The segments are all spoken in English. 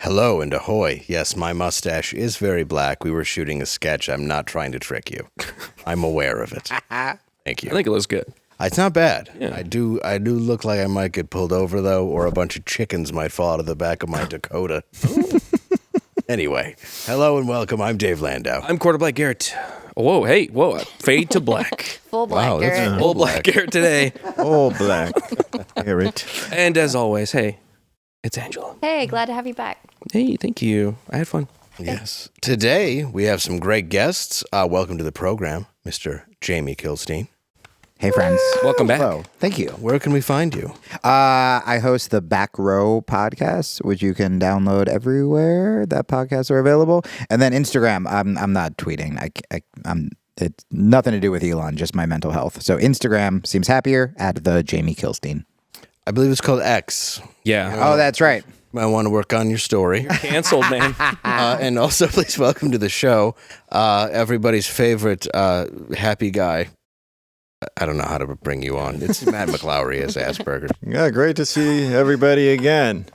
Hello and ahoy. Yes, my mustache is very black. We were shooting a sketch. I'm not trying to trick you. I'm aware of it. Thank you. I think it looks good. It's not bad. Yeah. I do look like I might get pulled over, though, or a bunch of chickens might fall out of the back of my Dakota. Anyway, hello and welcome. I'm Dave Landau. I'm quarterback Garrett. Whoa, hey, whoa, fade to black. Full black, Wow, that's Garrett. Full black Garrett today. All black. Garrett. And as always, hey, it's Angela. Hey, glad to have you back. Hey, thank you. I had fun. Yes. Today, we have some great guests. Welcome to the program, Mr. Jamie Kilstein. Hey, friends. Welcome back. Hello. Thank you. Where can we find you? I host the Back Row podcast, which you can download everywhere that podcasts are available. And then Instagram. I'm not tweeting. It's nothing to do with Elon, just my mental health. So Instagram seems happier at the Jamie Kilstein. I believe it's called X. Yeah. Oh, that's right. I want to work on your story. Canceled, man. And also, please welcome to the show, everybody's favorite happy guy. I don't know how to bring you on. It's Matt McClowry as Asperger's. Yeah, great to see everybody again.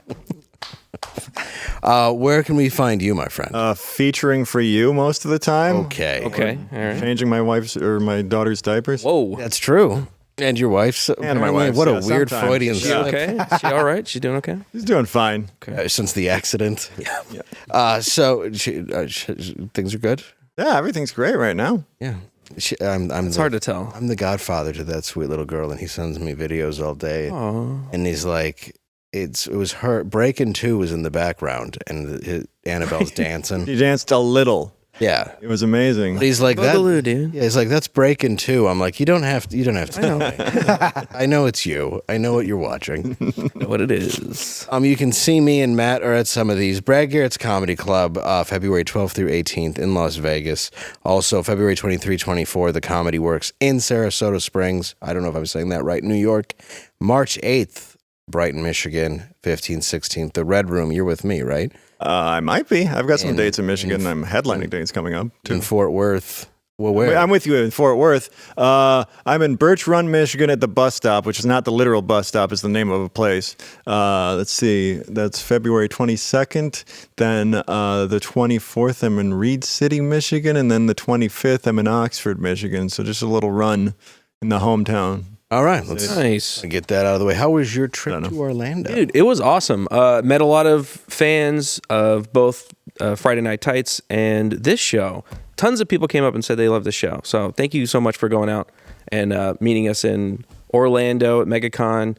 Where can we find you, my friend? Featuring for you most of the time. Okay. Okay, all right. Changing my daughter's diapers. Whoa. That's true. And your wife's. And my wife's, What a yeah, weird sometimes. Freudian She slip. okay? She all right? She doing okay? She's doing fine. Since the accident. Yeah. So things are good? Yeah, everything's great right now. Yeah. It's hard to tell. I'm the godfather to that sweet little girl, and he sends me videos all day. Aw. And he's like, it was her. Breaking 2 was in the background, and Annabelle's dancing. She danced a little. Yeah. It was amazing. But he's like that. Boogaloo, dude. Yeah, he's like, that's Breaking 2. I'm like, you don't have to. I know. I know it's you. I know what you're watching. Know what it is. You can see me and Matt are at some of these. Brad Garrett's Comedy Club, February 12th through 18th in Las Vegas. Also, February 23, 24, the Comedy Works in Sarasota Springs. I don't know if I'm saying that right. New York. March 8th, Brighton, Michigan. 15th, 16th, the Red Room. You're with me, right? I might be. I've got some In- dates in Michigan. I'm headlining dates coming up, too. In Fort Worth. Well, where? I'm with you in Fort Worth. I'm in Birch Run, Michigan at the bus stop, which is not the literal bus stop, it's the name of a place. Let's see. That's February 22nd. Then the 24th, I'm in Reed City, Michigan. And then the 25th, I'm in Oxford, Michigan. So just a little run in the hometown. All right, let's Nice. get that out of the way. How was your trip to Orlando? Dude, it was awesome. Met a lot of fans of both Friday Night Tights and this show. Tons of people came up and said they loved the show. So thank you so much for going out and meeting us in Orlando at Megacon.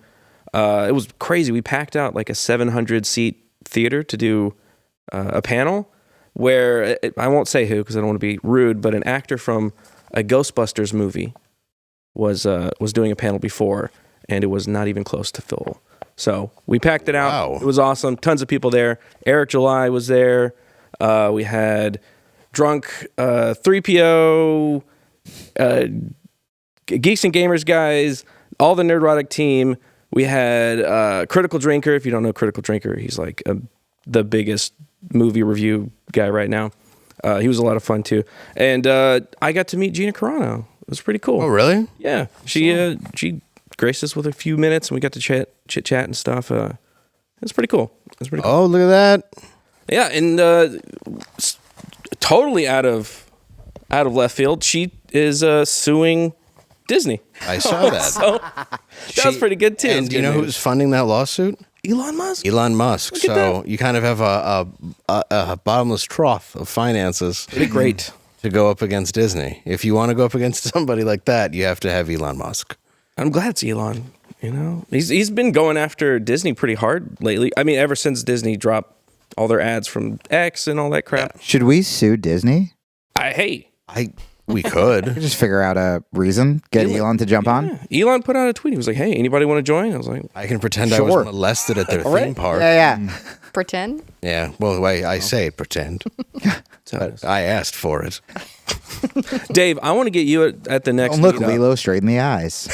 It was crazy. We packed out like a 700-seat theater to do a panel where, I won't say who because I don't want to be rude, but an actor from a Ghostbusters movie was doing a panel before, and it was not even close to full. So we packed it out. Wow. It was awesome. Tons of people there. Eric July was there. We had drunk 3PO, Geeks and Gamers guys, all the Nerdrotic team. We had Critical Drinker. If you don't know Critical Drinker, he's like the biggest movie review guy right now. He was a lot of fun too. And I got to meet Gina Carano. It was pretty cool. Oh, really? Yeah, she graced us with a few minutes, and we got to chit chat and stuff. It was pretty cool. Oh, look at that. Yeah, and totally out of left field, she is suing Disney. I saw that. So that was pretty good too. And do you know who's funding that lawsuit? Elon Musk? Elon Musk. Look at So you kind of have a bottomless trough of finances. Pretty great. To go up against Disney. If you want to go up against somebody like that, you have to have Elon Musk. I'm glad it's Elon. You know, he's been going after Disney pretty hard lately. I mean, ever since Disney dropped all their ads from X and all that crap. Should we sue Disney? We could. Just figure out a reason. Get Elon to jump on. Yeah. Elon put out a tweet. He was like, "Hey, anybody want to join?" I was like, I can pretend I Sure. was molested at their theme park. Yeah. Pretend? Yeah. Well, the way I say pretend. But I asked for it. Dave, I want to get you at the next Don't look meetup. Lilo straight in the eyes.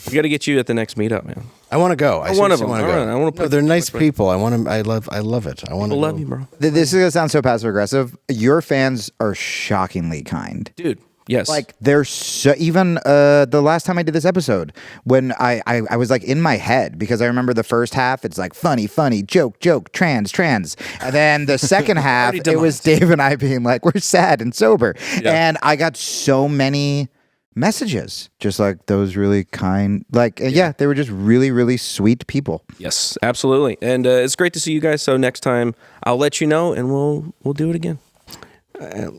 We got to get you at the next meetup, man. I want to go. I one of seriously them. wanna All go. right, I wanna No, put- they're nice people. I love it. I want to We'll love you, bro. This is going to sound so passive aggressive. Your fans are shockingly kind. Dude, Yes. Like they're so, even the last time I did this episode, when I was like in my head, because I remember the first half, it's like funny, joke, trans. And then the second half, it was Dave and I being like, we're sad and sober. Yeah. And I got so many messages, just like those really kind, like, yeah, they were just really, really sweet people. Yes, absolutely. And it's great to see you guys. So next time I'll let you know and we'll do it again.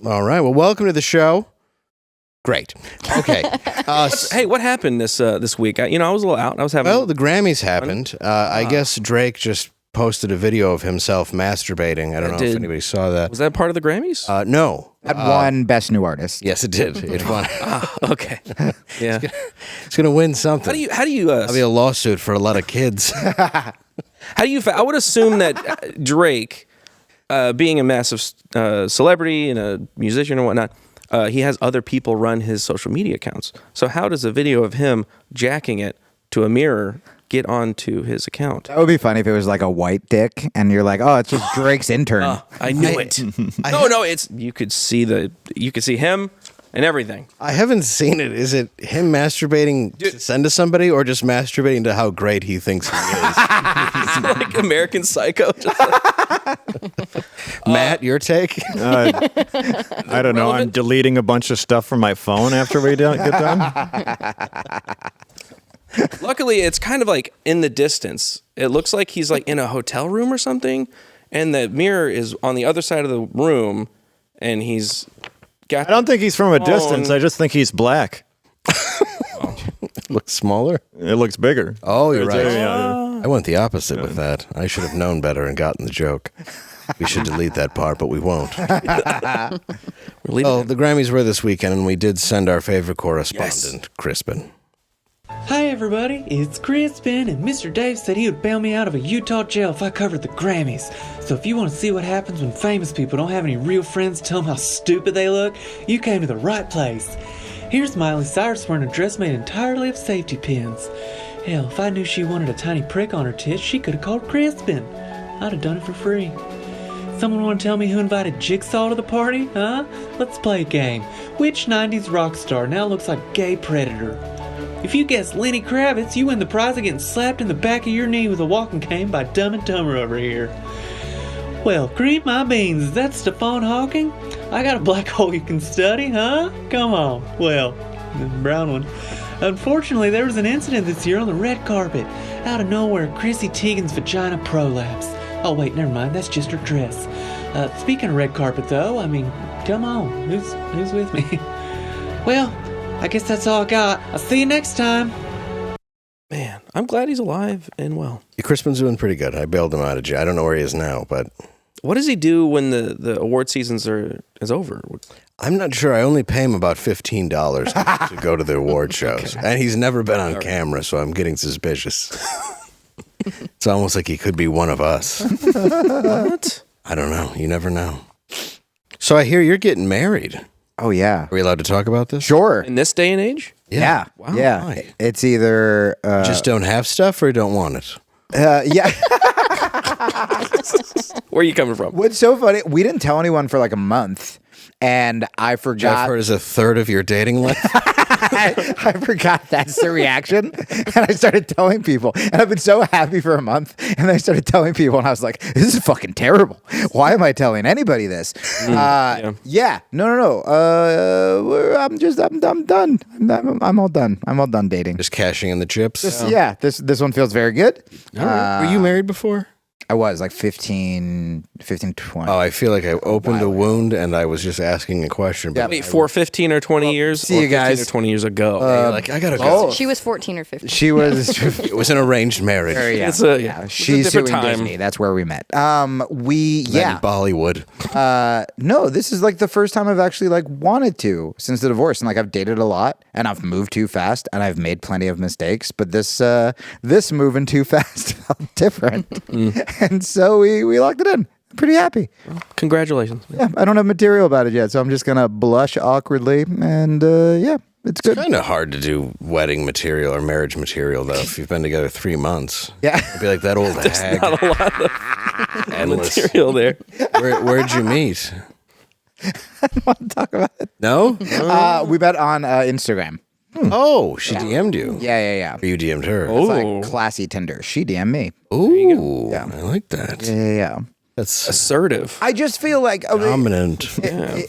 All right. Well, welcome to the show. Great. Okay. Hey, what happened this week? I was a little out. I was having. Well, the Grammys happened. I guess Drake just posted a video of himself masturbating. I don't know if anybody saw that. Was that part of the Grammys? No. It won Best New Artist. Yes, it did. It won. Okay. Yeah. It's gonna win something. How do you? That'll be a lawsuit for a lot of kids. How do you? I would assume that Drake, being a massive celebrity and a musician and whatnot. He has other people run his social media accounts. So how does a video of him jacking it to a mirror get onto his account? That would be funny if it was like a white dick and you're like, oh, it's just Drake's intern. I knew it. No, it's you could see him and everything. I haven't seen it. Is it him masturbating to send to somebody or just masturbating to how great he thinks he is? It's like American Psycho. Matt, your take? I don't know. I'm deleting a bunch of stuff from my phone after we get done. Luckily, it's kind of like in the distance. It looks like he's like in a hotel room or something, and the mirror is on the other side of the room, and he's got. I don't think he's from a distance. I just think he's black. Looks smaller? It looks bigger. Oh, you're right. I went the opposite with that. I should have known better and gotten the joke. We should delete that part, but we won't. Well, the Grammys were this weekend, and we did send our favorite correspondent, Crispin. Hi everybody, it's Crispin, and Mr. Dave said he would bail me out of a Utah jail if I covered the Grammys. So if you want to see what happens when famous people don't have any real friends tell them how stupid they look, you came to the right place. Here's Miley Cyrus wearing a dress made entirely of safety pins. Hell, if I knew she wanted a tiny prick on her tits, she could have called Crispin. I'd have done it for free. Someone want to tell me who invited Jigsaw to the party, huh? Let's play a game. Which 90s rock star now looks like gay predator? If you guess Lenny Kravitz, you win the prize of getting slapped in the back of your knee with a walking cane by Dumb and Dumber over here. Well, cream my beans, is that Stefan Hawking? I got a black hole you can study, huh? Come on. Well, the brown one. Unfortunately, there was an incident this year on the red carpet. Out of nowhere, Chrissy Teigen's vagina prolapsed. Oh wait, never mind, that's just her dress. Speaking of red carpet though, I mean, come on, who's with me? Well, I guess that's all I got. I'll see you next time. Man, I'm glad he's alive and well. Crispin's doing pretty good. I bailed him out of jail. I don't know where he is now, but... What does he do when the award seasons is over? I'm not sure. I only pay him about $15 to go to the award shows. Okay. And he's never been on camera, so I'm getting suspicious. It's almost like he could be one of us. What? I don't know. You never know. So I hear you're getting married. Oh, yeah. Are we allowed to talk about this? Sure. In this day and age? Yeah. Wow. Yeah. Why? It's either... You just don't have stuff or don't want it? Yeah. Where are you coming from? What's so funny, we didn't tell anyone for like a month, and I forgot. Jeff heard is a third of your dating life? I forgot that's the reaction, and I started telling people, and I've been so happy for a month, and I started telling people, and I was like, this is fucking terrible. Why am I telling anybody this? Yeah. No. I'm done. I'm all done. I'm all done dating. Just cashing in the chips? This one feels very good. Were you married before? I was like 15, 20. Oh, I feel like I opened a wound and I was just asking a question. Yeah. Wait, for 15 or 20 years? See you guys. 15 or 20 years ago. You're like, I gotta go. She was 14 or 15. She was. It was an arranged marriage. It's She's a suing different time. Disney. That's where we met. Then Bollywood. No, this is like the first time I've actually like wanted to since the divorce, and like I've dated a lot, and I've moved too fast, and I've made plenty of mistakes. But this moving too fast felt different, and so we locked it in. I'm pretty happy. Well, congratulations. Yeah, I don't have material about it yet, so I'm just gonna blush awkwardly, and it's good. It's kind of hard to do wedding material or marriage material, though, if you've been together 3 months. Yeah. It'd be like that old hag. Not a lot of Endless. material there. Where'd you meet? want to talk about it. No? We met on Instagram. Oh, she DM'd you. Yeah. Or you DM'd her. It's like classy Tinder. She DM'd me. Ooh, Yeah. I like that. Yeah. That's Assertive. I just feel like dominant.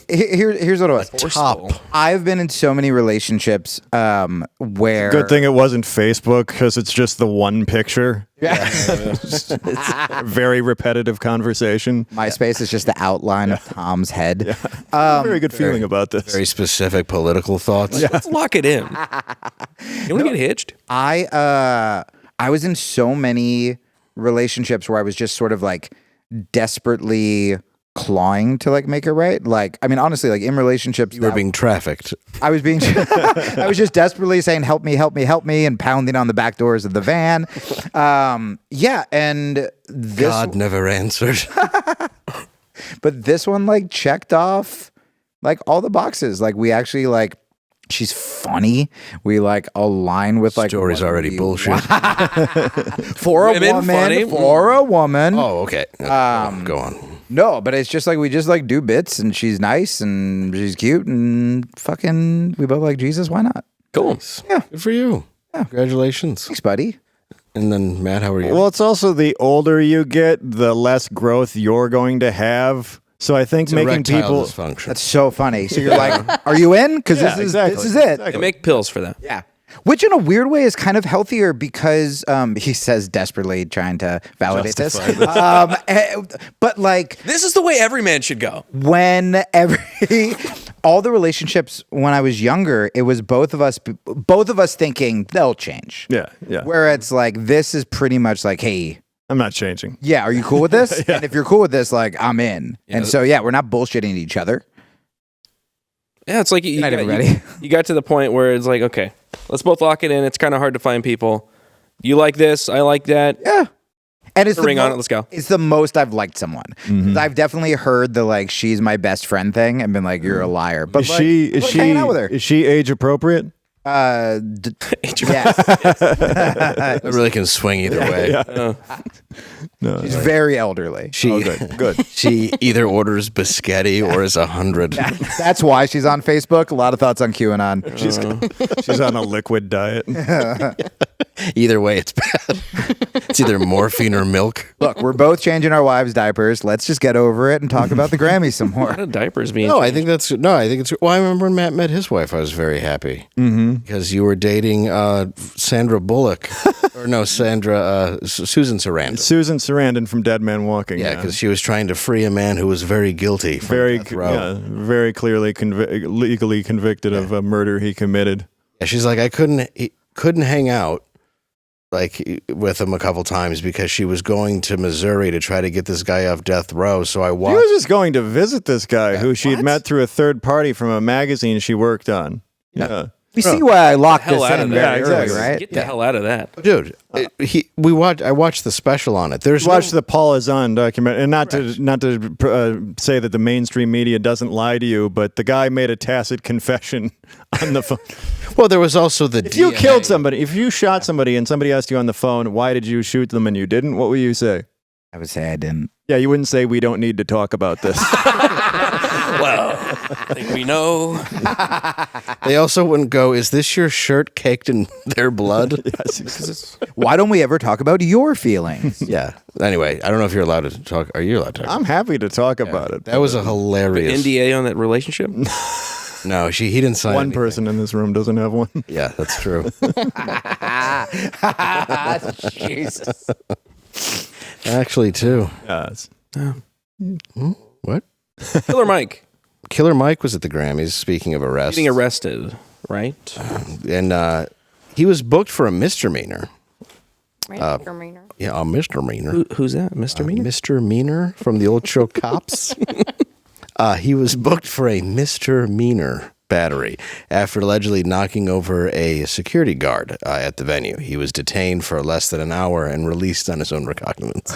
Here's what it was. Forceful. I've been in so many relationships where Good thing it wasn't Facebook because it's just the one picture. Yeah. Very repetitive conversation. MySpace is just the outline of Tom's head. Very good feeling about this. Very specific political thoughts. Let's lock it in. You want to get hitched? I was in so many relationships where I was just sort of like desperately clawing to like make it right. Like, I mean, honestly, like in relationships, You were being trafficked. I was being, I was just desperately saying, help me, and pounding on the back doors of the van. Yeah. And this, God never answered. but this one like checked off like all the boxes. Like we actually like, she's funny. We like align with like Story's what already we bullshit. for a Women woman. funny? For a woman. Oh, okay. Go on. No, but it's just like we just like do bits, and she's nice and she's cute, and fucking we both like Jesus. Why not? Cool. Yeah. Good for you. Congratulations. Thanks, buddy. And then, Matt, how are you? Well, it's also the older you get, the less growth you're going to have. So I think making Erectile people. dysfunction. That's so funny. So you're like, are you in? Because Yeah, this exactly. is it. They make pills for that. Yeah. Which in a weird way is kind of healthier because he says desperately trying to validate this. But like This is the way every man should go. when all the relationships when I was younger, it was both of us thinking they'll change. Yeah. Where it's like, this is pretty much like, hey, I'm not changing. yeah, are you cool with this? And if you're cool with this, like, I'm in. And so, yeah, we're not bullshitting each other. Yeah, it's like you, night, got, everybody. you got to the point where it's like, okay, let's both lock it in. It's kind of hard to find people. You like this, I like that. Yeah. And it's Put a ring on it, let's go. It's the most I've liked someone. I've definitely heard the like she's my best friend thing and been like, you're a liar. But Is hanging out with her. Is she age appropriate? Yes. That really can swing either way. No. She's very elderly. She, Good. she either orders biscotti or is 100. That's why she's on Facebook. A lot of thoughts on QAnon. She's on a liquid diet. Either way, it's bad. It's either morphine or milk. Look, we're both changing our wives' diapers. Let's just get over it and talk about the Grammys some A lot more. of diapers being I think it's. Well, I remember when Matt met his wife, I was very happy because you were dating Sandra Bullock, or no, Susan Sarandon. Susan Sarandon from Dead Man Walking. Yeah, because she was trying to free a man who was very guilty. From very, death row. very clearly legally convicted of a murder he committed. Yeah, she's like, I couldn't hang out like with him a couple times because she was going to Missouri to try to get this guy off death row. So I She watched. was just going to visit this guy who she'd met through a third party from a magazine she worked on. Yeah. We see why I locked this hell out in of very that. early, exactly. right? Get the hell out of that. Dude, I watched the special on it. There's Watch the Paul Azan documentary, and not to say that the mainstream media doesn't lie to you, but the guy made a tacit confession on the phone. Well, there was also the. If you killed somebody, if you shot somebody, and somebody asked you on the phone, "Why did you shoot them?" and you didn't, what would you say? I would say I didn't. Yeah, you wouldn't say we don't need to talk about this. Well, I think we know. They also wouldn't go, is this your shirt caked in their blood? Why don't we ever talk about your feelings? Yeah. Anyway, I don't know if you're allowed to talk. Are you allowed to talk? I'm happy to talk about it. That was a hilarious. NDA on that relationship? No, he didn't sign One anything. person in this room doesn't have one. Yeah, that's true. Jesus. Actually, too. Yes. What? Killer Mike Killer Mike was at the Grammys, speaking of arrests. getting arrested, right? And he was booked for a misdemeanor. Right? Misdemeanor. Yeah, a misdemeanor. Who's that? Mr. Meaner? Mr. Meaner from the old show Cops. He was booked for a misdemeanor battery after allegedly knocking over a security guard at the venue. He was detained for less than an hour and released on his own recognizance.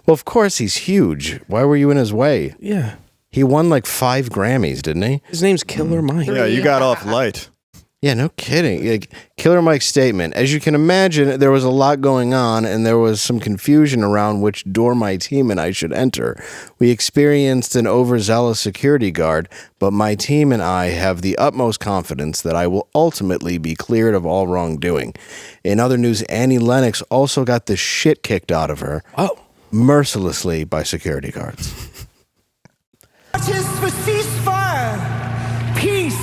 Well, of course, he's huge. Why were you in his way? Yeah. He won like 5 Grammys, didn't he? His name's Killer Mike. Yeah, you got off light. Yeah, no kidding. Like, Killer Mike's statement. As you can imagine, there was a lot going on, and there was some confusion around which door my team and I should enter. We experienced an overzealous security guard, but my team and I have the utmost confidence that I will ultimately be cleared of all wrongdoing. In other news, Annie Lennox also got the shit kicked out of her. Oh. Mercilessly by security guards. Marches for ceasefire, peace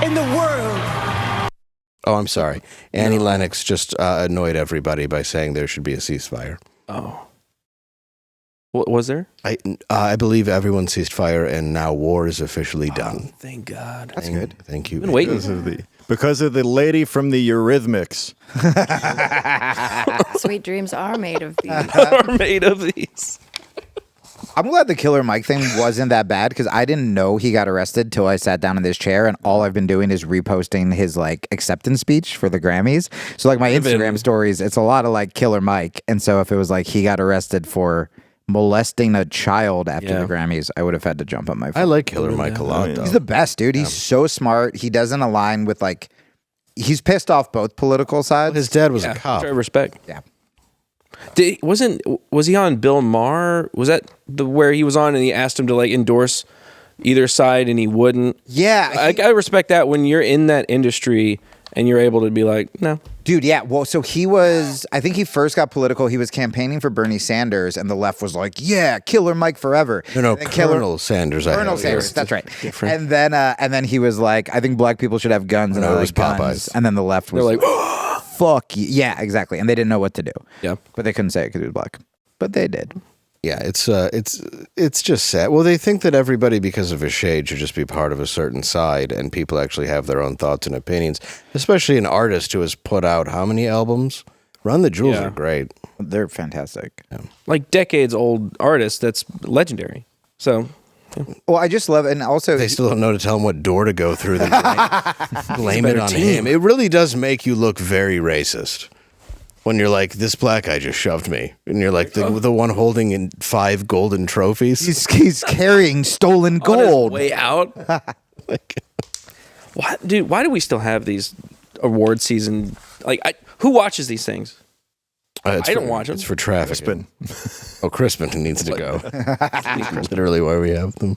in the world. Oh, I'm sorry. Annie Lennox just annoyed everybody by saying there should be a ceasefire. Oh. What was there? I believe everyone ceased fire, and now war is officially done. Thank God. That's good. Thank you. Been waiting. Because of the lady from the Eurythmics. Sweet dreams are made of these. Are made of these. I'm glad the Killer Mike thing wasn't that bad because I didn't know he got arrested till I sat down in this chair, and all I've been doing is reposting his like acceptance speech for the Grammys. So like my Instagram stories, it's a lot of like Killer Mike, and so if it was like he got arrested for molesting a child after the Grammys, I would have had to jump on my phone. I like Killer Mike a lot, though. He's the best, dude. He's so smart. He doesn't align with like. He's pissed off both political sides. His dad was a cop. Which I respect. Yeah. Was he on Bill Maher? Was that where he was on and he asked him to like endorse either side and he wouldn't? Yeah. I respect that when you're in that industry and you're able to be like, no. Dude, yeah. Well, so he was, I think he first got political. He was campaigning for Bernie Sanders, and the left was like, yeah, Killer Mike forever. No, Colonel Sanders. Colonel Sanders, that's right. And then he was like, I think black people should have guns. And No, I it was like guns. Popeyes. And then the left was They're like, fuck you. Yeah, exactly. And they didn't know what to do. Yeah. But they couldn't say it because he was black. But they did. Yeah, it's just sad. Well, they think that everybody, because of his shade, should just be part of a certain side, and people actually have their own thoughts and opinions. Especially an artist who has put out how many albums? Run the Jewels are great. They're fantastic. Yeah. like decades old artist that's legendary. So Well, I just love it. And also, They still don't know to tell him what door to go through. They blame it on him. It really does make you look very racist. When you're like, this black guy just shoved me. And you're like, the one holding in 5 golden trophies. he's carrying stolen on his gold. way out. What, dude? Why do we still have these award season? Like, who watches these things? I don't watch them. It's for traffic. Crispin needs to go. Literally why we have them.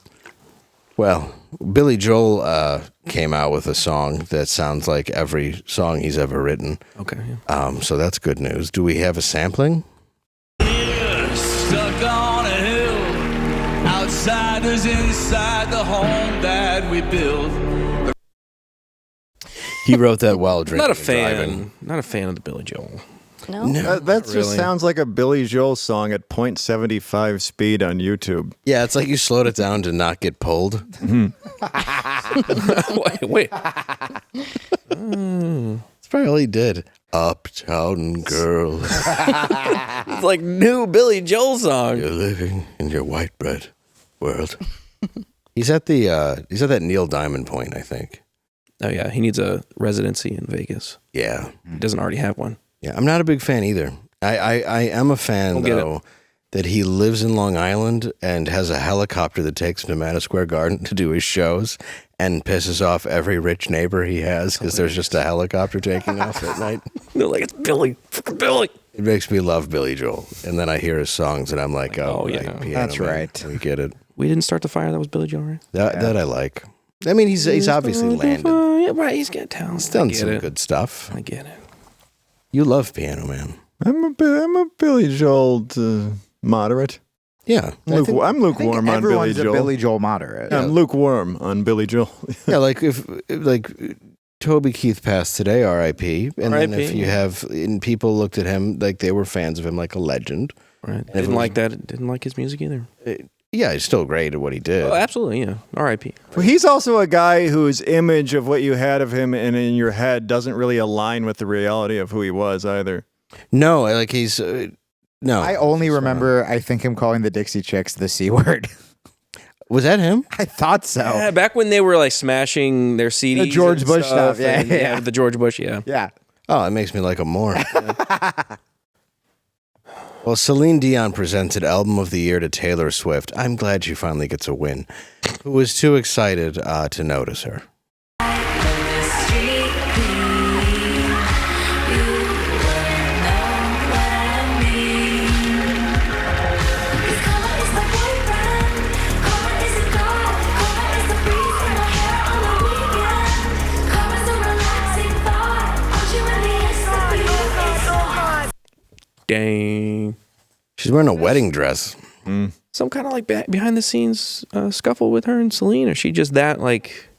Well, Billy Joel came out with a song that sounds like every song he's ever written. Okay. Yeah. So that's good news. Do we have a sampling? Stuck on a hill, outsiders inside the home that we built. He wrote that while drinking. Not a and fan. driving. Not a fan of the Billy Joel. No. That just sounds like a Billy Joel song at 0.75 speed on YouTube. Yeah, it's like you slowed it down to not get pulled. wait. That's probably all he did. Uptown girl, It's like new Billy Joel song. you're living in your white bread world. He's at that Neil Diamond point, I think. Oh yeah, he needs a residency in Vegas. Yeah. He doesn't already have one. Yeah, I'm not a big fan either. I am a fan, though, that he lives in Long Island and has a helicopter that takes him to Madison Square Garden to do his shows and pisses off every rich neighbor he has because there's just a helicopter taking off at night. They're like, it's Billy. Fucking Billy. It makes me love Billy Joel. And then I hear his songs and I'm like, oh, yeah. right, Piano That's Man. right. We get it. We didn't start the fire. That was Billy Joel, right? That I like. I mean, he's obviously landed. Yeah, right. He's got talent. He's done I get some it. good stuff. I get it. You love Piano Man. I'm a Billy Joel moderate. Yeah. I'm lukewarm on Billy Everyone's a Joel. Billy Joel moderate. I'm lukewarm on Billy Joel. Yeah, like if Toby Keith passed today, R.I.P. And then R.I.P., if you have, and people looked at him like they were fans of him, like a legend. Right. it Didn't was- like that. Didn't like his music either. Yeah, he's still great at what he did. Oh, absolutely. Yeah. R.I.P. Well, he's also a guy whose image of what you had of him and in your head doesn't really align with the reality of who he was either. No, like he's no. I only remember, I think him calling the Dixie Chicks the C word. Was that him? I thought so. Yeah, back when they were like smashing their CDs. The George and Bush stuff, yeah, and, yeah. the George Bush, yeah. Yeah. Oh, it makes me like him more. Well, Celine Dion presented Album of the Year to Taylor Swift. I'm glad she finally gets a win. Who was too excited to notice her. gang. She's wearing a wedding dress. Some kind of like behind the scenes scuffle with her and Celine, or she just that like?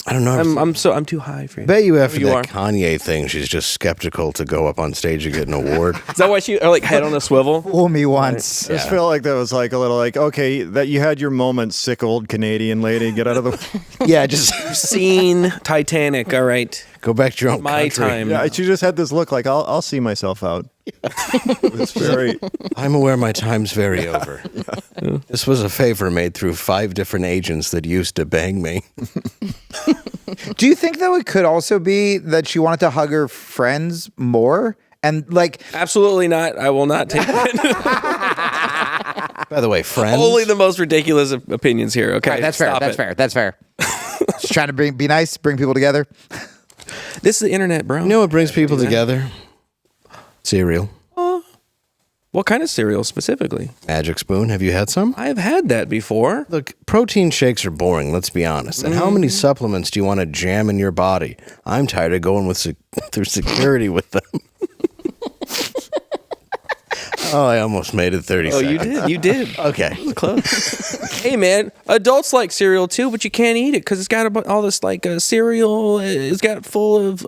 I don't know. I'm too high for you. Bet you after You that are. Kanye thing, she's just skeptical to go up on stage and get an award. Is that why she like head on a swivel? Fool me once. I just feel like that was like a little like, okay, that you had your moment, sick old Canadian lady. Get out of the way. Yeah, just Seen Titanic. All right, go back to your own my country. time. Yeah, she just had this look like, I'll see myself out. It's very. I'm aware my time's very over. This was a favor made through 5 different agents that used to bang me. Do you think though it could also be that she wanted to hug her friends more? And like, Absolutely not. I will not take that. By the way, friends. Only the most ridiculous opinions here. Okay, all right, that's fair. stop That's it. fair. That's fair. Just trying to be nice, bring people together. This is the internet, bro. You know what brings people together? Cereal. What kind of cereal specifically? Magic Spoon. Have you had some? I've had that before. Look, protein shakes are boring, let's be honest. And how many supplements do you want to jam in your body? I'm tired of going with through security with them. Oh, I almost made it 30 Oh, seconds. you did. Okay. Close. Hey, man, adults like cereal too, but you can't eat it because it's got all this like cereal. It's got full of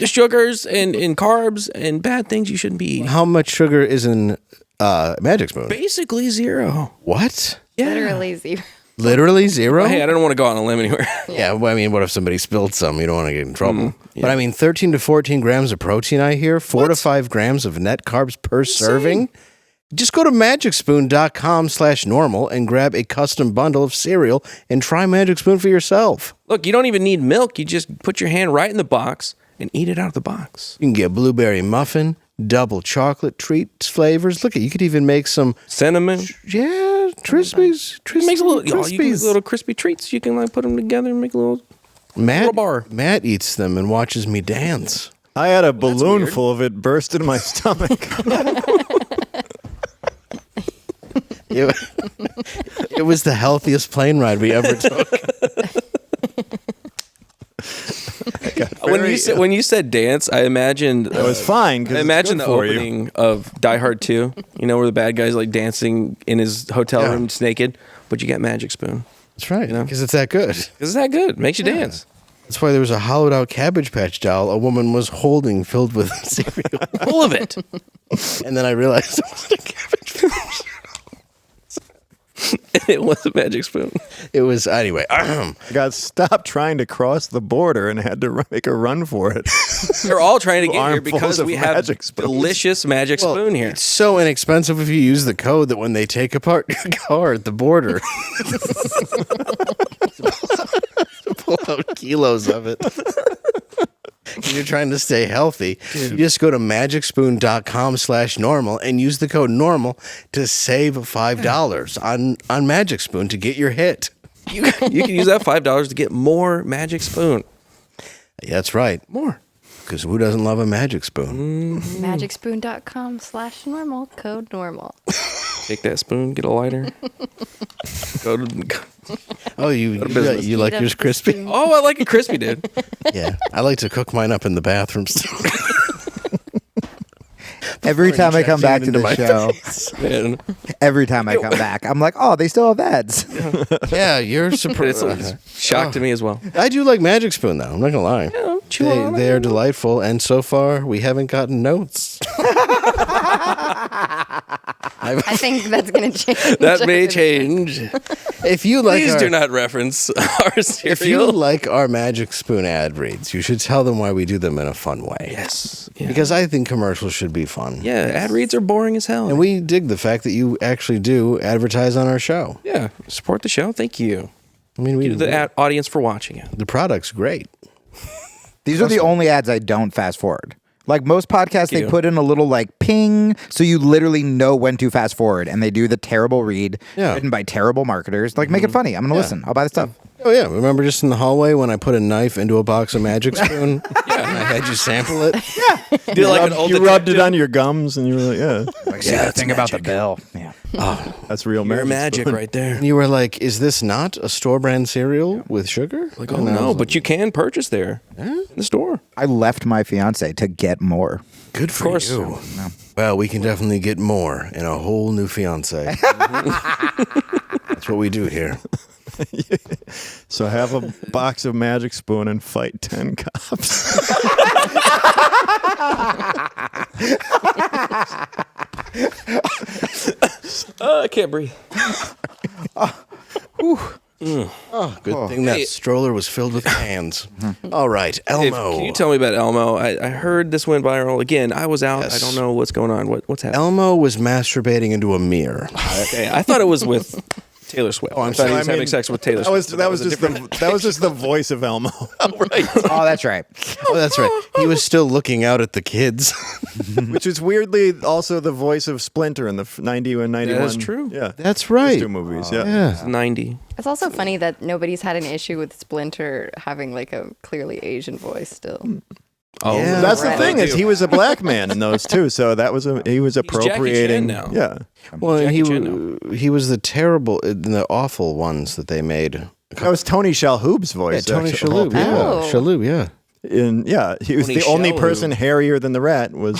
sugars and carbs and bad things you shouldn't be eating. How much sugar is in Magic Spoon? Basically zero. What? Yeah. Literally zero. Literally zero? Hey, I don't want to go on a limb anywhere. Yeah, well, I mean, what if somebody spilled some? You don't want to get in trouble. But I mean, 13 to 14 grams of protein, I hear. 4 to 5 grams of net carbs per serving. Just go to magicspoon.com/normal and grab a custom bundle of cereal and try Magic Spoon for yourself. Look, you don't even need milk. You just put your hand right in the box and eat it out of the box. You can get blueberry muffin, double chocolate treats flavors. Look, you could even make some, Cinnamon. Crispies. It makes a little, you can make Crispies. little crispy treats. You can like put them together and make a little bar. Matt eats them and watches me dance. I had a balloon full of it burst into my stomach. It was the healthiest plane ride we ever took. When you said dance, I imagined It was fine. 'cause I it's imagine good the for you. opening of Die Hard 2. You know where the bad guy's like dancing in his hotel room just naked, but you got Magic Spoon. That's right, know? because it's that good. Because it's that good. Makes you dance. That's why there was a hollowed out Cabbage Patch doll a woman was holding filled with cereal. Full of it. And then I realized it wasn't a Cabbage Patch. It was a Magic Spoon. It was, anyway. I got stopped trying to cross the border and had to make a run for it. They're all trying to get here Armfuls because of we have Magic Spoons. delicious Magic Spoon here. It's so inexpensive if you use the code that when they take apart your car at the border, to pull out kilos of it. You're trying to stay healthy. You just go to magicspoon.com/normal and use the code normal to save $5 on Magic Spoon to get your hit. You can use that $5 to get more Magic Spoon. Yeah, that's right. More. Because who doesn't love a Magic Spoon? Magicspoon.com/normal, code normal. Take that spoon, get a lighter. Go to. Oh, you like Eat up yours the crispy? spoon. Oh, I like it crispy, dude. Yeah, I like to cook mine up in the bathroom. Every time I come back to into the my show, Man. every time I come back, I'm like, oh, they still have ads. Yeah, you're It's surprised. a shock to me as well. I do like Magic Spoon, though. I'm not gonna lie. Chew on They are it. delightful, and so far we haven't gotten notes. I think that's going to change. That may change. If you like, Please do not reference our cereal. If you like our Magic Spoon ad reads, you should tell them why we do them in a fun way. Yes. Yeah. Because I think commercials should be fun. Yeah, ad reads are boring as hell. And we dig the fact that you actually do advertise on our show. Yeah, support the show. Thank you. I mean, To the audience for watching it. the product's great. These are the only ads I don't fast forward. Like most podcasts, they you. put in a little like ping, so you literally know when to fast forward, and they do the terrible read written by terrible marketers. Like, make it funny. I'm gonna listen. I'll buy the stuff. Oh, yeah. Remember just in the hallway when I put a knife into a box of Magic Spoon? Yeah. And I had you sample it? Do like an old You rubbed it detective. on your gums and you were like, yeah, Like, see that thing about the bill. Yeah. that's real Your magic Spoon. right there. And you were like, is this not a store brand cereal with sugar? Like, oh no, but you can purchase there in the store. I left my fiance to get more. Good for course. you. Well, we can definitely get more in a whole new fiance. That's what we do here. So have a box of Magic Spoon and fight 10 cops. I can't breathe. Good thing that stroller was filled with cans. All right, Elmo. Can you tell me about Elmo? I heard this went viral. Again, I was out. Yes. I don't know what's going on. What's happening? Elmo was masturbating into a mirror. Okay, I thought it was with Taylor Swift. I thought he was having sex with Taylor Swift. That was just the voice of Elmo. Right. Oh, that's right. Oh, that's right. He was still looking out at the kids. Which is weirdly also the voice of Splinter in the 90 and 91. That's true. Yeah. That's right. Those two movies, yeah. Yeah. 90. It's also funny that nobody's had an issue with Splinter having like a clearly Asian voice still. Oh, Yeah. That's the Right. thing is he was a black man in those too, so that was he was appropriating. Jackie Chan now. Yeah. Well, and Jackie Chan he was the terrible, the awful ones that they made. That was Tony Shalhoub's voice. Tony actually, of all Shalhoub. people. Yeah, Oh. Shalhoub. Yeah. He was Tony the only Shalhoub. person hairier than the rat was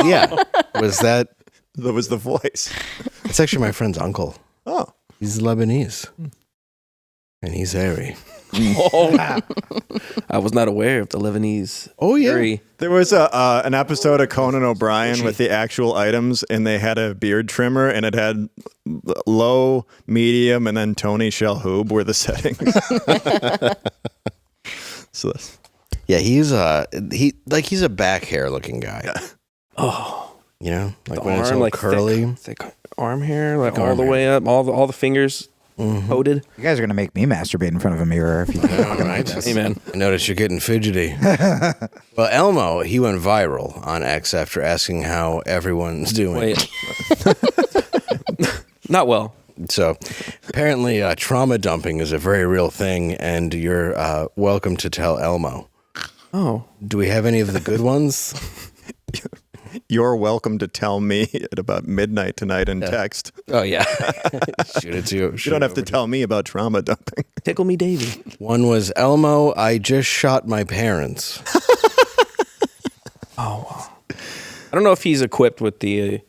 Yeah. Was that? that was the voice. It's actually my friend's uncle. Oh. He's Lebanese, and he's hairy. Oh. I was not aware of the Lebanese. Oh, yeah. Very- There was an episode of Conan O'Brien with the actual items, and they had a beard trimmer, and it had low, medium, and then Tony Shalhoub were the settings. So Yeah, he's a back hair looking guy. Oh, You know, like the when it's arm, all like curly. thick arm hair, like all the way up, all the fingers coated. You guys are gonna make me masturbate in front of a mirror if you keep talking Right. like this. Hey, man. I notice you're getting fidgety. Well, Elmo, he went viral on X after asking how everyone's doing. Wait. Not well. So apparently trauma dumping is a very real thing, and you're welcome to tell Elmo. Oh. Do we have any of the good ones? you're welcome to tell me at about midnight tonight in text. Oh, yeah. Shoot it to you. You don't have to tell me about trauma dumping. Tickle me, Davy. One was, Elmo, I just shot my parents. Oh, wow. I don't know if he's equipped with the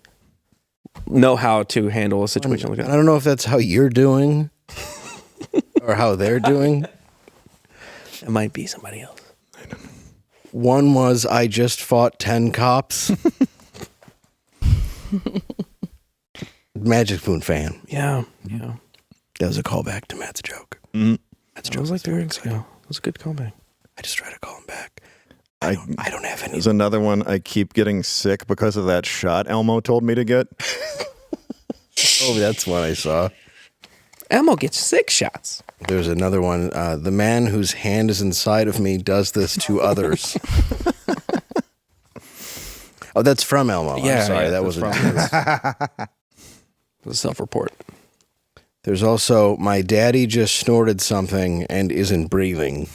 know-how to handle a situation like I that. don't know if that's how you're doing or how they're doing. It might be somebody else. One was, I just fought 10 cops. Magic Spoon fan. Yeah. Yeah. That was a callback to Matt's joke. That was like 3 weeks ago. It was a good callback. I just try to call him back. I don't have any. There's another one. I keep getting sick because of that shot Elmo told me to get. Oh, that's one I saw. Elmo gets 6 shots. There's another one. The man whose hand is inside of me does this to others. Oh, that's from Elmo. Yeah, I'm sorry, yeah, that that's wasn't from- his. It was a self-report. There's also, my daddy just snorted something and isn't breathing.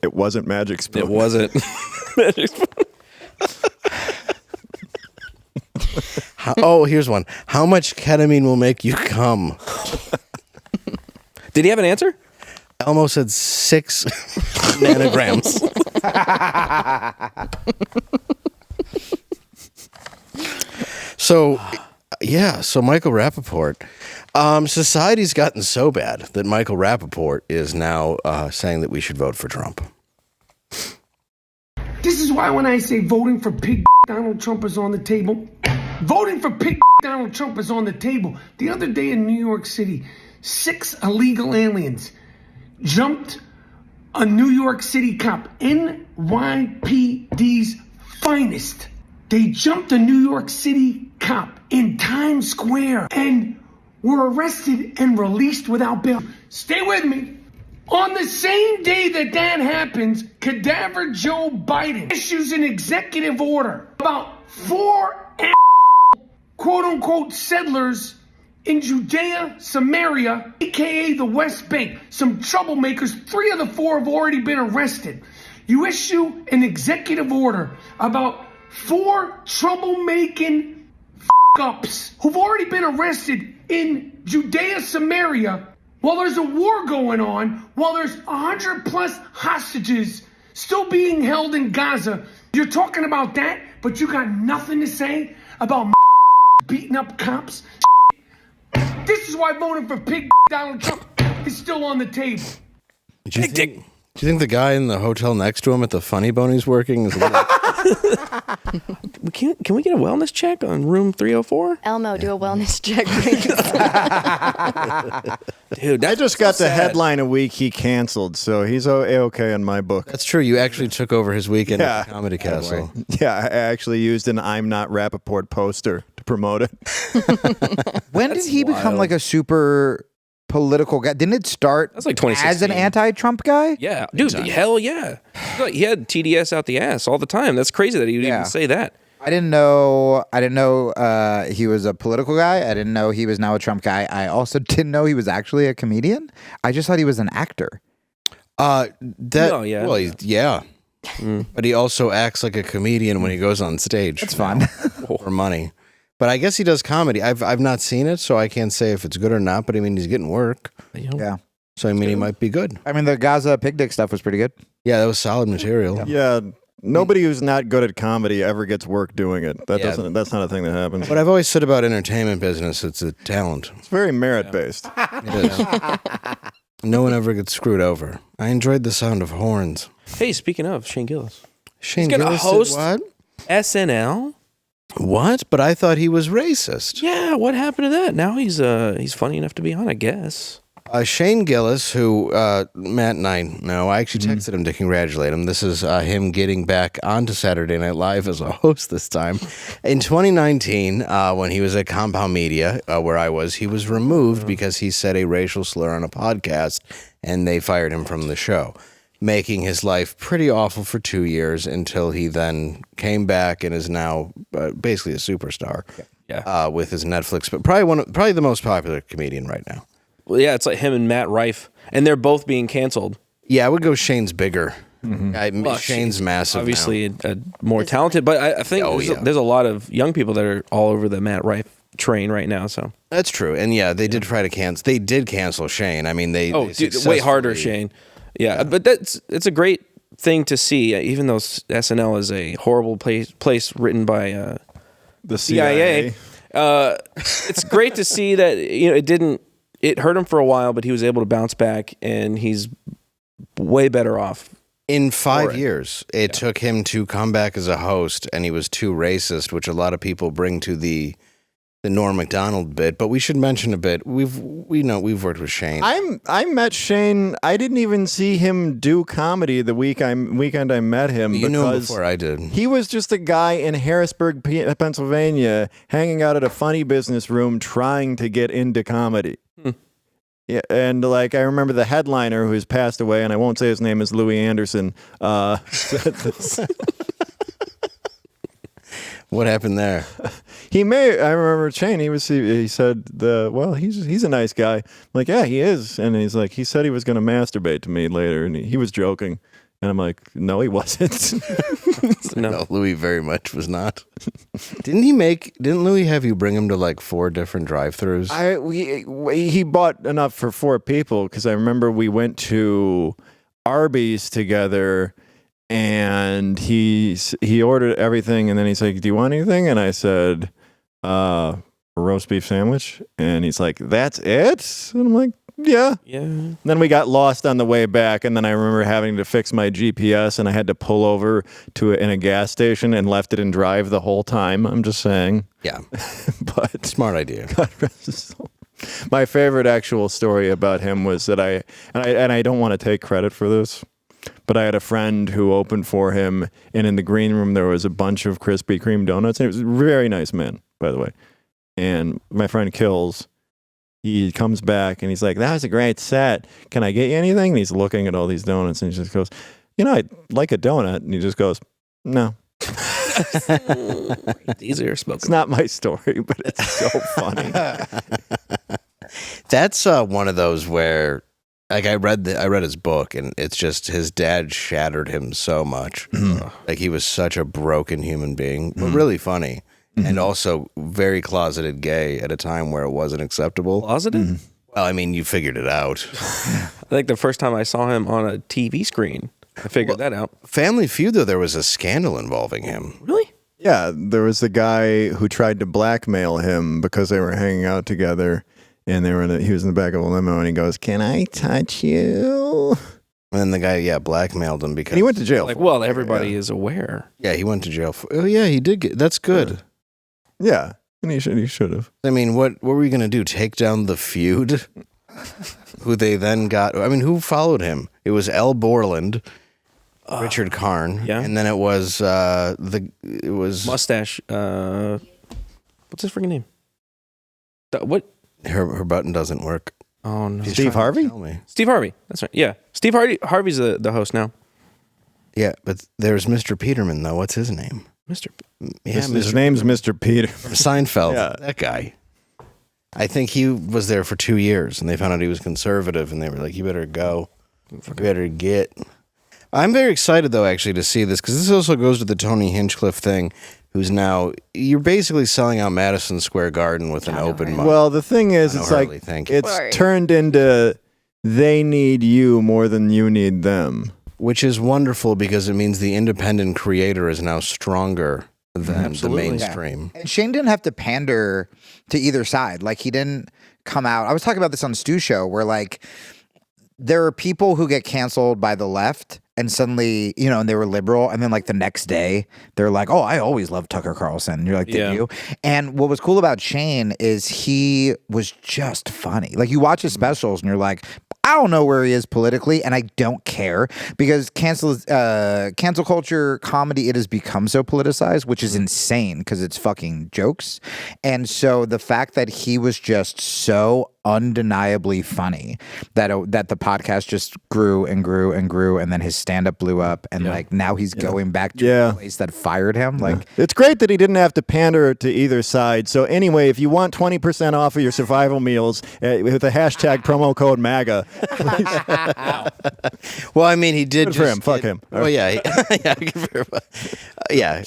It wasn't Magic Spoon. It wasn't. Here's one. How much ketamine will make you come? Did he have an answer? Elmo said 6 nanograms. So Michael Rapaport. Society's gotten so bad that Michael Rapaport is now saying that we should vote for Trump. This is why when I say voting for pig Donald Trump is on the table, voting for pig Donald Trump is on the table. The other day in New York City, 6 illegal aliens jumped a New York City cop, NYPD's finest. They jumped a New York City cop in Times Square and were arrested and released without bail. Stay with me. On the same day that happens, Cadaver Joe Biden issues an executive order about 4 quote-unquote settlers in Judea, Samaria, aka the West Bank. Some troublemakers, 3 of the 4 have already been arrested. You issue an executive order about 4 troublemaking ups who've already been arrested in Judea, Samaria, while there's a war going on, while there's 100+ hostages still being held in Gaza. You're talking about that, but you got nothing to say about beating up cops? This is why voting for pig Donald Trump is still on the table. Do you think the guy in the hotel next to him at the Funny Bone he's working is Can we get a wellness check on room 304? Elmo, do a wellness check, please. Dude, I just got the headline a week he canceled, so he's okay in my book. That's true. You actually took over his weekend at the Comedy Castle. Yeah, I actually used an I'm Not Rapaport poster to promote it. When did he become like a super political guy? Didn't it start That's like 2016. as an anti-Trump guy? Yeah, dude, hell yeah. He had TDS out the ass all the time. That's crazy that he would even say that. I didn't know he was a political guy. I didn't know he was now a Trump guy. I also didn't know he was actually a comedian. I just thought he was an actor. Yeah. Yeah. But he also acts like a comedian when he goes on stage. That's fun. For money. But I guess he does comedy. I've not seen it, so I can't say if it's good or not, but I mean, he's getting work. Yeah. So I mean, he might be good. I mean, the Gaza pig dick stuff was pretty good. Yeah, that was solid material. Yeah, nobody who's not good at comedy ever gets work doing it. That's not a thing that happens. But I've always said about entertainment business, it's a talent. It's very merit-based. It is. No one ever gets screwed over. I enjoyed the sound of horns. Hey, speaking of Shane Gillis. Shane He's gonna Gillis host did what? SNL? What? But I thought he was racist. Yeah, what happened to that? Now he's funny enough to be on, I guess. Shane Gillis, who Matt and I know, I actually texted him to congratulate him. This is him getting back onto Saturday Night Live as a host this time. In 2019, when he was at Compound Media, where I was, he was removed because he said a racial slur on a podcast, and they fired him from the show, making his life pretty awful for 2 years until he then came back and is now basically a superstar with his Netflix, but probably the most popular comedian right now. Well, yeah, it's like him and Matt Rife, and they're both being canceled. Yeah, I would go Shane's bigger. Shane's massive. Obviously, more talented, but I think there's a lot of young people that are all over the Matt Rife train right now. So that's true, and they did try to cancel. They did cancel Shane. I mean, they way harder, Shane. Yeah, but it's a great thing to see, even though SNL is a horrible place written by the CIA. It's great to see that it hurt him for a while, but he was able to bounce back, and he's way better off. In 5 years, it took him to come back as a host, and he was too racist, which a lot of people bring to the Norm Macdonald bit. But we should mention a bit. We've worked with Shane. I met Shane. I didn't even see him do comedy the weekend I met him. You knew him before I did. He was just a guy in Harrisburg, Pennsylvania, hanging out at a funny business room, trying to get into comedy. Yeah, and I remember the headliner who's passed away, and I won't say his name is Louis Anderson. Said this. What happened there? I remember Shane. He said he's a nice guy. I'm like, yeah, he is, and he's like, he said he was going to masturbate to me later, and he was joking. And I'm like, no, he wasn't. No, Louis very much was not. Didn't Louis have you bring him to 4 different drive-thrus? He bought enough for 4 people, because I remember we went to Arby's together, and he ordered everything, and then he's like, do you want anything? And I said, a roast beef sandwich. And he's like, that's it? And I'm like, yeah. Then we got lost on the way back, and then I remember having to fix my GPS, and I had to pull over in a gas station and left it in drive the whole time. I'm just saying. Yeah. But smart idea. My favorite actual story about him was that I don't want to take credit for this, but I had a friend who opened for him, and in the green room there was a bunch of Krispy Kreme donuts, and it was a very nice man, by the way. And my friend Kills, he comes back and he's like, that was a great set. Can I get you anything? And he's looking at all these donuts, and he just goes, I'd like a donut. And he just goes, no. Easier spoken. It's not my story, but it's so funny. That's one of those where, I read his book, and it's just his dad shattered him so much. He was such a broken human being, but really funny. And also very closeted gay at a time where it wasn't acceptable. Closeted? Well, I mean, you figured it out. I think the first time I saw him on a TV screen I figured that out. Family Feud, though, there was a scandal involving him. Really? Yeah, there was a guy who tried to blackmail him because they were hanging out together, and he was in the back of a limo, and he goes, "Can I touch you?" And then the guy, blackmailed him because And he went to jail. Like, well, everybody is aware. Yeah, he went to jail. He did get. That's good. Yeah, and he should have. I mean, what were we gonna do? Take down the Feud? Who they then got? I mean, who followed him? It was L. Borland, Richard Karn, and then it was Mustache. What's his freaking name? What? Her button doesn't work. Oh no, Steve Harvey. Steve Harvey. That's right. Yeah, Steve Harvey's the host now. Yeah, but there's Mr. Peterman though. What's his name? His name's Mr. Peter from Seinfeld. Yeah. That guy. I think he was there for 2 years, and they found out he was conservative, and they were like, "You better go. You better get." I'm very excited though, actually, to see this because this also goes to the Tony Hinchcliffe thing. Who's now? You're basically selling out Madison Square Garden with an open mic. Well, the thing is, it's like it's turned into they need you more than you need them. Which is wonderful because it means the independent creator is now stronger than the mainstream. Yeah. And Shane didn't have to pander to either side. Like, he didn't come out. I was talking about this on Stu's show where, like, there are people who get canceled by the left and suddenly, and they were liberal. And then, like, the next day, they're like, oh, I always loved Tucker Carlson. And you're like, did you? And what was cool about Shane is he was just funny. Like, you watch his specials and you're like, I don't know where he is politically, and I don't care because cancel culture comedy, it has become so politicized, which is insane because it's fucking jokes. And so the fact that he was just so undeniably funny that the podcast just grew and grew and grew, and then his stand-up blew up, and like now he's going back to the place that fired him. Like, it's great that he didn't have to pander to either side. So anyway, if you want 20% off of your survival meals with the hashtag promo code MAGA. Well, I mean, he did. Good for him. Fuck him. Well, yeah, yeah.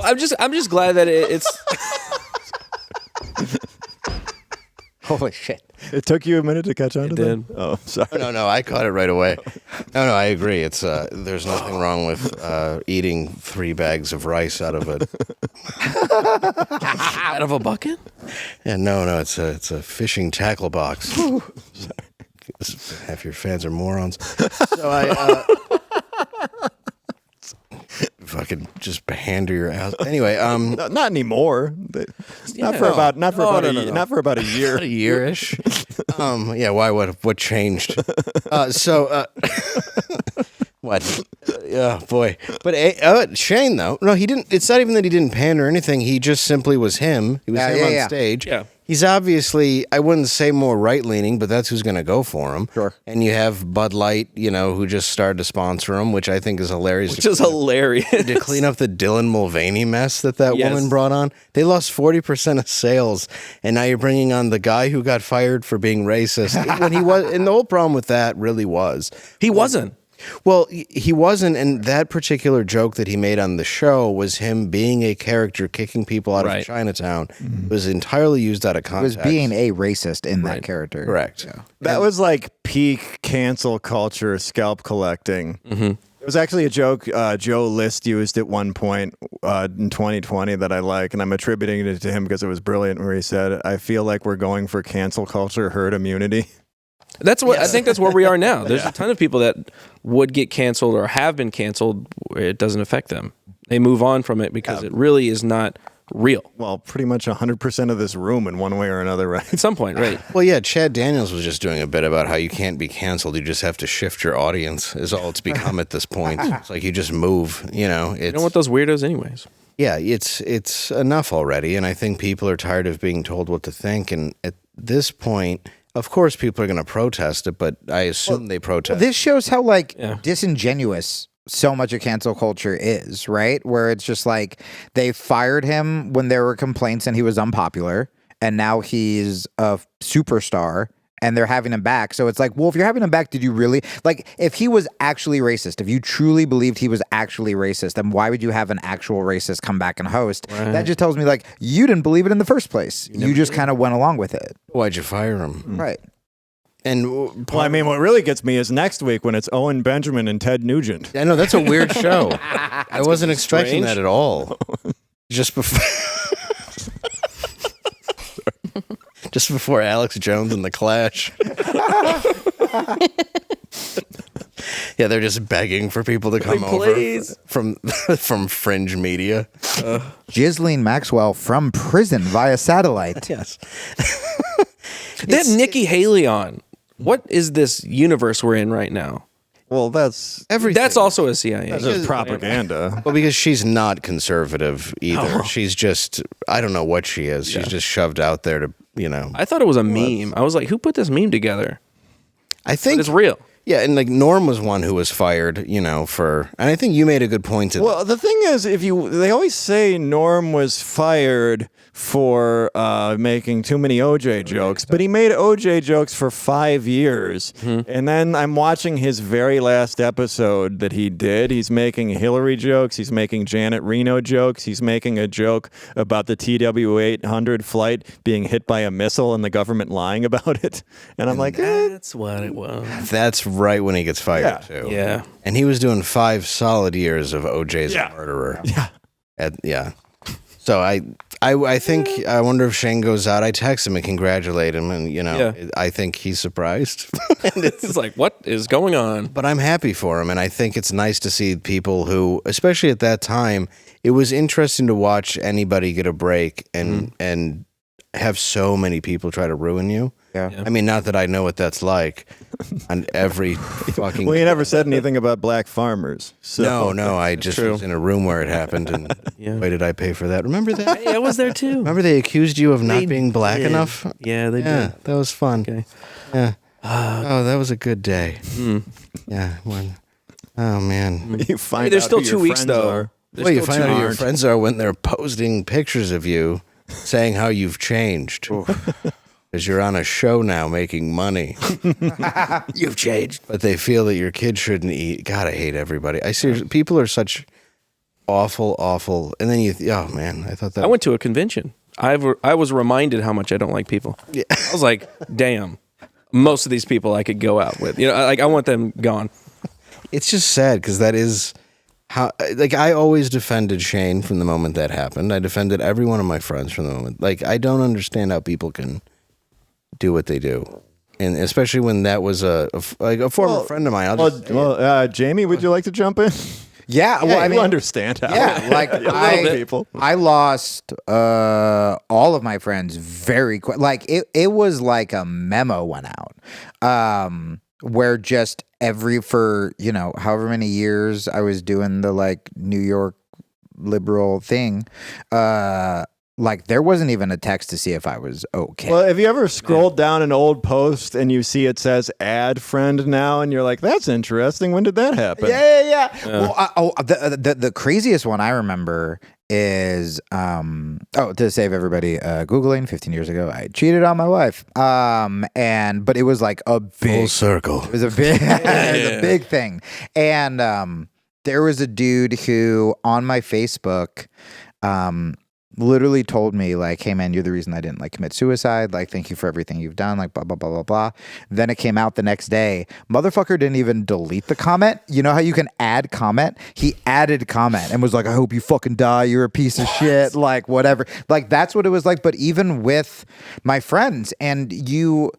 I'm just glad that it's. Holy shit! It took you a minute to catch on to that? Oh, sorry. No, I caught it right away. No, I agree. It's there's nothing wrong with eating 3 bags of rice out of a bucket. Yeah, no, it's a fishing tackle box. Sorry. Half your fans are morons. So I fucking just pander your ass. Anyway, no, not anymore. Not for about a year. About a year-ish. Yeah. Why? What changed? What? Yeah, boy. But Shane, though, no, he didn't. It's not even that he didn't pander or anything. He just simply was him. He was him on stage. Yeah. He's obviously, I wouldn't say more right-leaning, but that's who's going to go for him. Sure. And you have Bud Light, who just started to sponsor him, which I think is hilarious. Which is hilarious. To clean up the Dylan Mulvaney mess that woman brought on. They lost 40% of sales, and now you're bringing on the guy who got fired for being racist. When he was, and the whole problem with that really was. He wasn't. Well, he wasn't, and that particular joke that he made on the show was him being a character kicking people out of Chinatown. It was entirely used out of context. He was being a racist in that character. Correct. Yeah. That was like peak cancel culture scalp collecting. Mm-hmm. It was actually a joke Joe List used at one point in 2020 that I like, and I'm attributing it to him because it was brilliant where he said, I feel like we're going for cancel culture herd immunity. That's what I think. That's where we are now. There's a ton of people that would get canceled or have been canceled. It doesn't affect them. They move on from it because it really is not real. Well, pretty much 100% of this room in one way or another, right? At some point, right? Well, yeah, Chad Daniels was just doing a bit about how you can't be canceled. You just have to shift your audience is all it's become at this point. It's like you just move, You don't want those weirdos anyways. Yeah, it's enough already. And I think people are tired of being told what to think. And at this point, of course, people are going to protest it, but I assume they protest. This shows how disingenuous so much of cancel culture is, right? Where it's just like they fired him when there were complaints and he was unpopular, and now he's a superstar and they're having him back. So it's like, well, if you're having him back, did you really, like, if he was actually racist, if you truly believed he was actually racist, then why would you have an actual racist come back and host? Right. That just tells me, like, you didn't believe it in the first place. You just kind of went along with it. Why'd you fire him? Right. And Well, I mean, what really gets me is next week when it's Owen Benjamin and Ted Nugent. I know that's a weird show. I wasn't expecting that at all. Just before, just before Alex Jones and the Clash. Yeah, they're just begging for people to come over from fringe media. Ghislaine Maxwell from prison via satellite. Yes. They have Nikki Haley on. What is this universe we're in right now? Well, that's That's also a CIA. that's just propaganda. Well, because she's not conservative either. She's just, I don't know what she is. She's just shoved out there to, I thought it was a meme. I was like, who put this meme together? I think But it's real. Yeah, and like Norm was one who was fired, and I think you made a good point to that. Well, the thing is, they always say Norm was fired for making too many OJ jokes, but he made OJ jokes for 5 years. And then I'm watching his very last episode that he did. He's making Hillary jokes. He's making Janet Reno jokes. He's making a joke about the TW-800 flight being hit by a missile and the government lying about it. And I'm like, That's what it was. That's right when he gets fired, too. Yeah. And he was doing 5 solid years of OJ's murderer. yeah. So I think, I wonder if Shane goes out. I text him and congratulate him, and, I think he's surprised. It's like, what is going on? But I'm happy for him, and I think it's nice to see people who, especially at that time, it was interesting to watch anybody get a break and have so many people try to ruin you. Yeah. I mean, not that I know what that's like on every fucking... Well, you never said anything about black farmers. So. No, I just was in a room where it happened, and why did I pay for that? Remember that? Hey, I was there too. Remember they accused you of not being black enough? Yeah, they Yeah, did. that was fun. Okay. Yeah. Oh, that was a good day. Yeah. Oh, man. You find Hey, there's out still who 2 your weeks friends though. are. There's Well, you still find out who your aren't. friends are when they're posting pictures of you saying how you've changed. Because you're on a show now making money. You've changed. But they feel that your kid shouldn't eat. God, I hate everybody. I seriously, people are such awful. And then oh man, I thought that. I went to a convention. I was reminded how much I don't like people. Yeah. I was like, damn, most of these people I could go out with. I want them gone. It's just sad because that is how. Like I always defended Shane from the moment that happened. I defended every one of my friends from the moment. Like I don't understand how people can do what they do, and especially when that was a former friend of mine. Jamie, would you like to jump in? Yeah, well, I mean, understand how. Yeah, like people. I lost all of my friends very quick. Like it was like a memo went out, where just for however many years I was doing the like New York liberal thing. Like there wasn't even a text to see if I was okay. Well, have you ever scrolled down an old post and you see it says "add friend" now, and you're like, "That's interesting. When did that happen?" Yeah. Well, the craziest one I remember is to save everybody googling. 15 years ago, I cheated on my wife. But it was like a big full circle. It was a big, it was a big thing. And there was a dude who on my Facebook, literally told me like, hey man, you're the reason I didn't like commit suicide. Like, thank you for everything you've done. Like, blah, blah, blah, blah, blah. Then it came out the next day. Motherfucker didn't even delete the comment. You know how you can add comment? He added comment and was like, I hope you fucking die. You're a piece of shit. Like, whatever. Like, that's what it was like. But even with my friends and the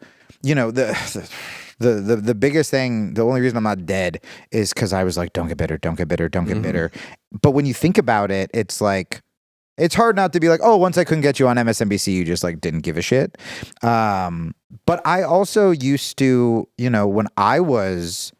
biggest thing, the only reason I'm not dead is because I was like, don't get bitter, don't get bitter, don't get bitter. But when you think about it, it's like, it's hard not to be like, oh, once I couldn't get you on MSNBC, you just like didn't give a shit. But I also used to, when I was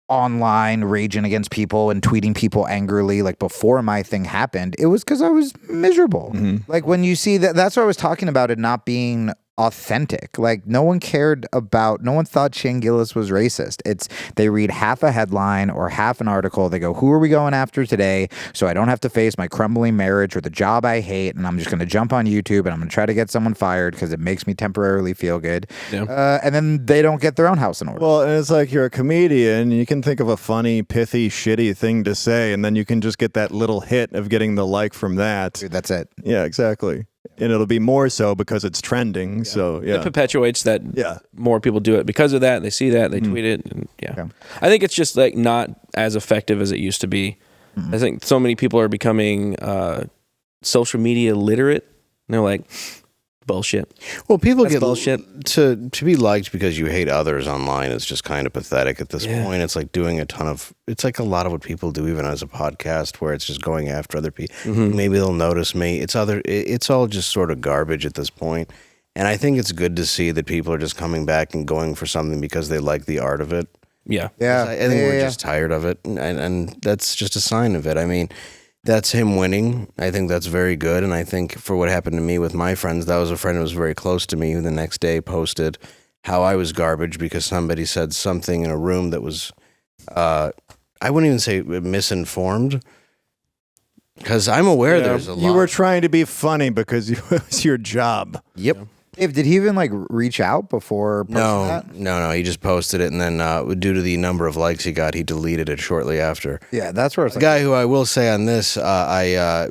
online raging against people and tweeting people angrily, like before my thing happened, it was because I was miserable. Like when you see that's what I was talking about, it not being authentic. Like no one thought Shane Gillis was racist. They read half a headline or half an article. They go, who are we going after today? So I don't have to face my crumbling marriage or the job I hate. And I'm just going to jump on YouTube and I'm going to try to get someone fired because it makes me temporarily feel good. Yeah. And then they don't get their own house in order. Well, and it's like you're a comedian. You can think of a funny, pithy, shitty thing to say. And then you can just get that little hit of getting the like from that. Dude, that's it. Yeah, exactly. and it'll be more so because it's trending. So yeah, It perpetuates that. Yeah. More people do it because of that. They see that, they tweet it, and I think it's just like not as effective as it used to be. I think so many people are becoming social media literate. And they're like, bullshit. Well, people That's get bullshit. to be liked because you hate others online is just kind of pathetic at this point. It's like doing it's like a lot of what people do even as a podcast where it's just going after other people. Maybe they'll notice me. It's all just sort of garbage at this point. And I think it's good to see that people are just coming back and going for something because they like the art of it. Yeah. Yeah. I think we're just tired of it. And that's just a sign of it. I mean, that's him winning. I think that's very good. And I think for what happened to me with my friends, that was a friend who was very close to me who the next day posted how I was garbage because somebody said something in a room that was, I wouldn't even say misinformed. Because I'm aware there's a lot. You were trying to be funny because it was your job. Yep. Dave, did he even like reach out before posting that? No. He just posted it, and then due to the number of likes he got, he deleted it shortly after. Yeah, that's where it's The like. guy who I will say on this, I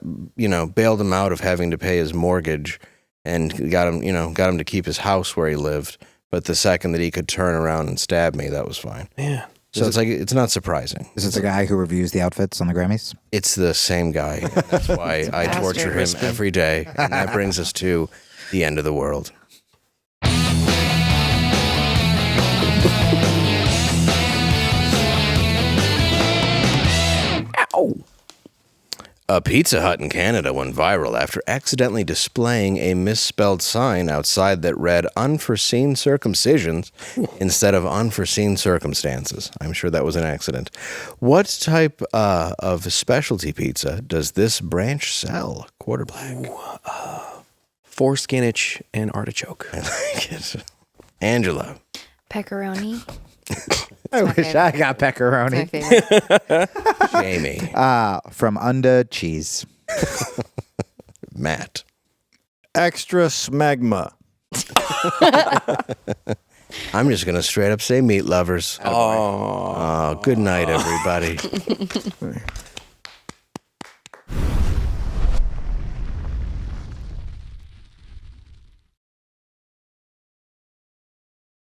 bailed him out of having to pay his mortgage, and got him to keep his house where he lived. But the second that he could turn around and stab me, that was fine. Yeah. So it's not surprising. Is it the guy who reviews the outfits on the Grammys? It's the same guy. That's why I torture him every day, and that brings us to the end of the world. Ow. A Pizza Hut in Canada went viral after accidentally displaying a misspelled sign outside that read unforeseen circumcisions instead of unforeseen circumstances. I'm sure that was an accident. What type of specialty pizza does this branch sell? Quarter black. Foreskinich and artichoke. I like it. Angela. Pepperoni. I wish I got pepperoni. My favorite. Jamie. From Under Cheese. Matt. Extra smegma. I'm just going to straight up say meat lovers. Oh, good night, everybody.